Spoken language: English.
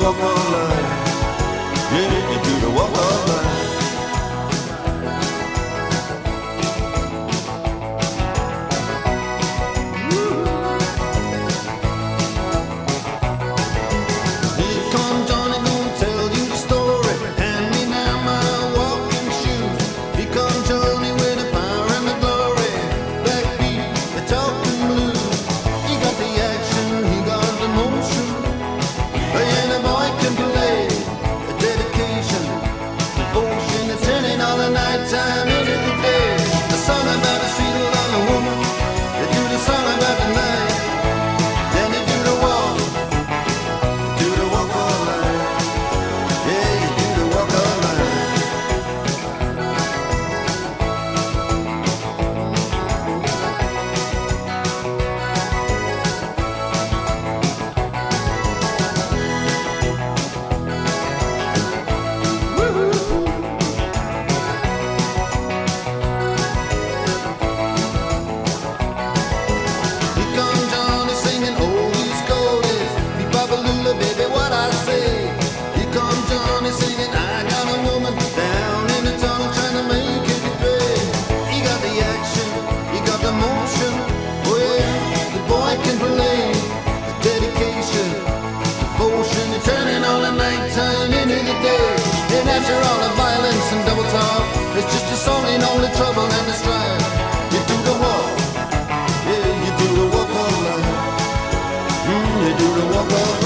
walk of life. Yeah, you do the walk of life. Time into the day, a song about a sweet little woman. They do the song about the night, then they do the walk of life. Yeah, you do the walk of life. Baby, what I say? Here comes Johnny singing, I got a woman down in the tunnel trying to make it pay. He got the action, he got the motion. Oh yeah, the boy can play. The dedication, devotion, and turning all the nighttime into the day. And after all the violence and double talk, it's just a song in all the trouble and the strife. You do the walk, yeah, you do the walk of life. You do the walk of life.